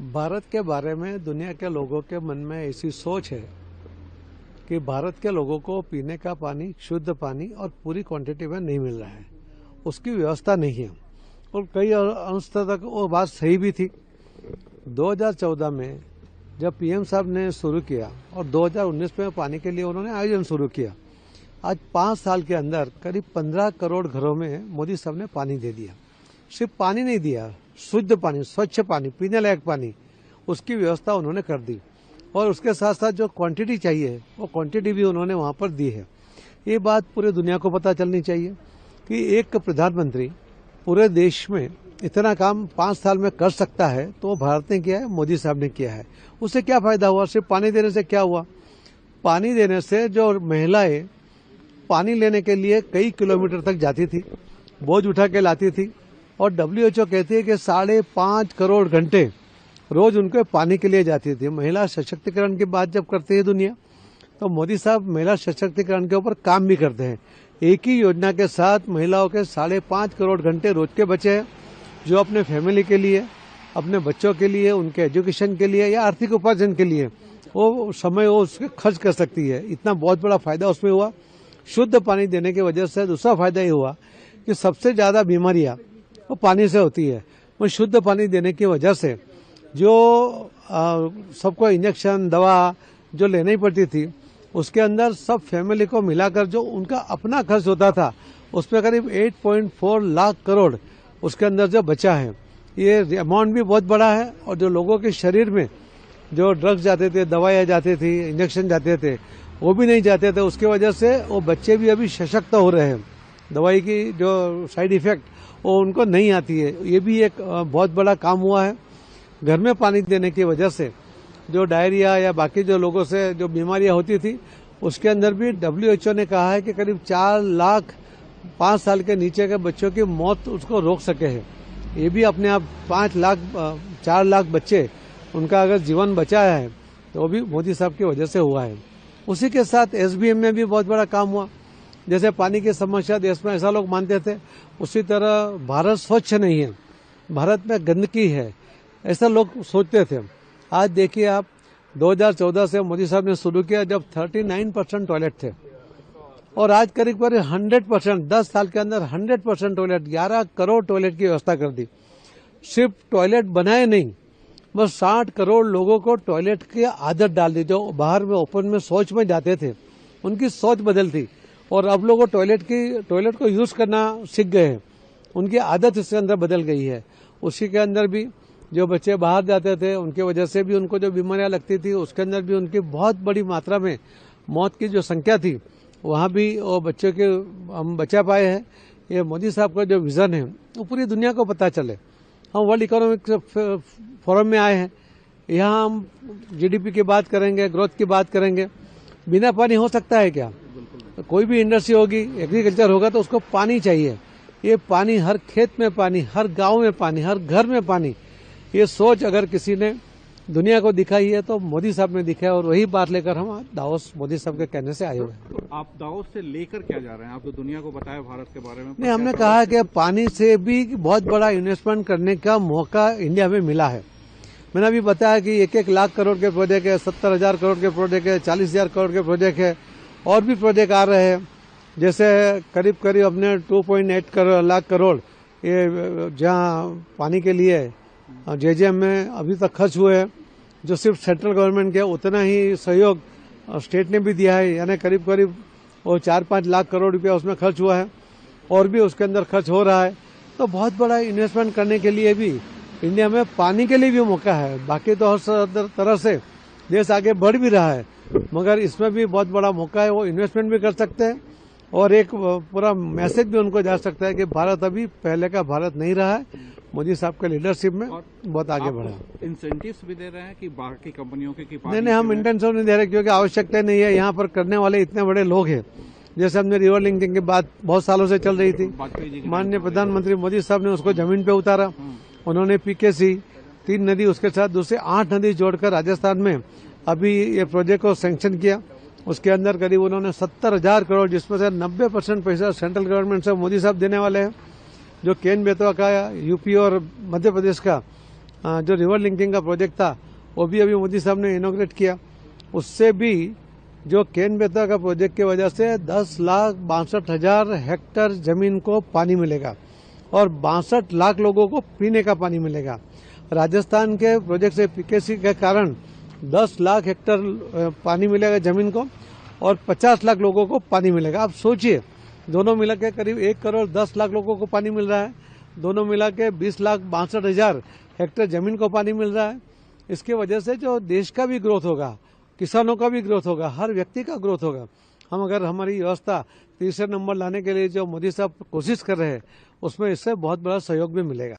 भारत के बारे में दुनिया के लोगों के मन में ऐसी सोच है कि भारत के लोगों को पीने का पानी, शुद्ध पानी और पूरी क्वांटिटी में नहीं मिल रहा है, उसकी व्यवस्था नहीं है। और कई अंश तक वो बात सही भी थी। 2014 में जब पीएम साहब ने शुरू किया और 2019 में पानी के लिए उन्होंने आयोजन शुरू किया, आज 5 साल के अंदर करीब 15 करोड़ घरों में मोदी साहब ने पानी दे दिया। सिर्फ पानी नहीं दिया, शुद्ध पानी, स्वच्छ पानी, पीने लायक पानी, उसकी व्यवस्था उन्होंने कर दी। और उसके साथ साथ जो क्वांटिटी चाहिए वो क्वांटिटी भी उन्होंने वहाँ पर दी है। ये बात पूरे दुनिया को पता चलनी चाहिए कि एक प्रधानमंत्री पूरे देश में इतना काम 5 साल में कर सकता है, तो वो भारत ने किया है, मोदी साहब ने किया है। उससे क्या फायदा हुआ? सिर्फ पानी देने से क्या हुआ? पानी देने से जो महिलाएं पानी लेने के लिए कई किलोमीटर तक जाती थी, बोझ उठा के लाती थी, और WHO कहती है कि 5.5 करोड़ घंटे रोज उनके पानी के लिए जाती थी। महिला सशक्तिकरण की बात जब करती है दुनिया, तो मोदी साहब महिला सशक्तिकरण के ऊपर काम भी करते हैं। एक ही योजना के साथ महिलाओं के 5.5 करोड़ घंटे रोज के बचे हैं, जो अपने फैमिली के लिए, अपने बच्चों के लिए, उनके एजुकेशन के लिए या आर्थिक उपार्जन के लिए वो समय वो उसके खर्च कर सकती है। इतना बहुत बड़ा फायदा उसमें हुआ। शुद्ध पानी देने की वजह से दूसरा फायदा ये हुआ कि सबसे ज्यादा बीमारियां वो पानी से होती है। वो शुद्ध पानी देने की वजह से जो सबको इंजेक्शन, दवा जो लेनी पड़ती थी, उसके अंदर सब फैमिली को मिलाकर जो उनका अपना खर्च होता था, उसमें करीब 8.4 लाख करोड़ उसके अंदर जो बचा है। ये अमाउंट भी बहुत बड़ा है। और जो लोगों के शरीर में जो ड्रग्स जाते थे, दवाइयाँ जाती थी, इंजेक्शन जाते थे, वो भी नहीं जाते थे। उसकी वजह से वो बच्चे भी अभी सशक्त हो रहे हैं। दवाई की जो साइड इफेक्ट वो उनको नहीं आती है। ये भी एक बहुत बड़ा काम हुआ है। घर में पानी देने की वजह से जो डायरिया या बाकी जो लोगों से जो बीमारियां होती थी, उसके अंदर भी WHO ने कहा है कि करीब 4 लाख 5 साल के नीचे के बच्चों की मौत उसको रोक सके है। ये भी अपने आप 4 लाख बच्चे, उनका अगर जीवन बचाया है तो वो भी मोदी साहब की वजह से हुआ है। उसी के साथ SBM में भी बहुत बड़ा काम हुआ। जैसे पानी की समस्या देश में ऐसा लोग मानते थे, उसी तरह भारत स्वच्छ नहीं है, भारत में गंदगी है, ऐसा लोग सोचते थे। आज देखिए आप, 2014 से मोदी साहब ने शुरू किया जब 39% टॉयलेट थे, और आज करीब 100%, 10 साल के अंदर 100% टॉयलेट, 11 करोड़ टॉयलेट की व्यवस्था कर दी। सिर्फ टॉयलेट बनाए नहीं, बस 60 करोड़ लोगों को टॉयलेट की आदत डाल दी। जो बाहर में ओपन में शौच में जाते थे, उनकी सोच बदलती, और अब लोग टॉयलेट को यूज करना सीख गए हैं। उनकी आदत इसके अंदर बदल गई है। उसी के अंदर भी जो बच्चे बाहर जाते थे, उनकी वजह से भी उनको जो बीमारियां लगती थी, उसके अंदर भी उनकी बहुत बड़ी मात्रा में मौत की जो संख्या थी, वहाँ भी वो बच्चों के हम बचा पाए हैं। ये मोदी साहब का जो विजन है वो पूरी दुनिया को पता चले। हम वर्ल्ड इकोनॉमिक फोरम में आए हैं, यहाँ हम GDP की बात करेंगे, ग्रोथ की बात करेंगे। बिना पानी हो सकता है क्या? तो कोई भी इंडस्ट्री होगी, एग्रीकल्चर होगा, तो उसको पानी चाहिए। ये पानी, हर खेत में पानी, हर गांव में पानी, हर घर में पानी, ये सोच अगर किसी ने दुनिया को दिखाई है तो मोदी साहब ने दिखाया। और वही बात लेकर हम दावोस मोदी साहब के कहने से आए हुए हैं। तो आप दावोस से लेकर क्या जा रहे हैं? आप तो दुनिया को बताया भारत के बारे में। नहीं, हमने कहा कि पानी से भी बहुत बड़ा इन्वेस्टमेंट करने का मौका इंडिया में मिला है। मैंने अभी बताया कि 1-1 लाख करोड़ के प्रोजेक्ट है, 70,000 करोड़ के प्रोजेक्ट है, 40,000 करोड़ के प्रोजेक्ट है, और भी प्रोजेक्ट आ रहे हैं। जैसे करीब अपने 2.8 लाख करोड़ ये जहाँ पानी के लिए JJM में अभी तक खर्च हुए हैं, जो सिर्फ सेंट्रल गवर्नमेंट के, उतना ही सहयोग स्टेट ने भी दिया है। यानी करीब वो 4-5 लाख करोड़ रुपया उसमें खर्च हुआ है, और भी उसके अंदर खर्च हो रहा है। तो बहुत बड़ा इन्वेस्टमेंट करने के लिए भी इंडिया में पानी के लिए भी मौका है। बाकी तो हर तरह से देश आगे बढ़ भी रहा है, मगर इसमें भी बहुत बड़ा मौका है। वो इन्वेस्टमेंट भी कर सकते हैं, और एक पूरा मैसेज भी उनको जा सकता है कि भारत अभी पहले का भारत नहीं रहा है। मोदी साहब के लीडरशिप में बहुत आगे बढ़ा। इंसेंटिव्स भी दे रहे हैं कि बाकी कंपनियों के? नहीं, हम इंटेंसिव नहीं दे रहे, क्योंकि आवश्यकता नहीं है। यहाँ पर करने वाले इतने बड़े लोग हैं। जैसे हमने रिवर लिंकिंग की बात बहुत सालों से चल रही थी, माननीय प्रधानमंत्री मोदी साहब ने उसको जमीन पे उतारा। उन्होंने PKC 3 नदी, उसके साथ दूसरे 8 नदी जोड़कर राजस्थान में अभी ये प्रोजेक्ट को सैंक्शन किया। उसके अंदर करीब उन्होंने 70,000 करोड़, जिसमें से 90% पैसा सेंट्रल गवर्नमेंट से मोदी साहब देने वाले हैं। जो केन बेतवा का, UP और मध्य प्रदेश का जो रिवर लिंकिंग का प्रोजेक्ट था वो भी अभी मोदी साहब ने इनॉग्रेट किया। उससे भी जो केन बेतवा का प्रोजेक्ट की वजह से 10,62,000 हेक्टेयर जमीन को पानी मिलेगा और 62 लाख लोगों को पीने का पानी मिलेगा। राजस्थान के प्रोजेक्ट से पीकेसी के कारण 10 लाख हेक्टेयर पानी मिलेगा जमीन को और 50 लाख लोगों को पानी मिलेगा। आप सोचिए, दोनों मिला के करीब 1,10,00,000 लोगों को पानी मिल रहा है, दोनों मिला के 20,62,000 हेक्टेयर जमीन को पानी मिल रहा है। इसकी वजह से जो देश का भी ग्रोथ होगा, किसानों का भी ग्रोथ होगा, हर व्यक्ति का ग्रोथ होगा। हम अगर हमारी व्यवस्था तीसरे नंबर लाने के लिए जो मोदी साहब कोशिश कर रहे हैं उसमें इससे बहुत बड़ा सहयोग भी मिलेगा।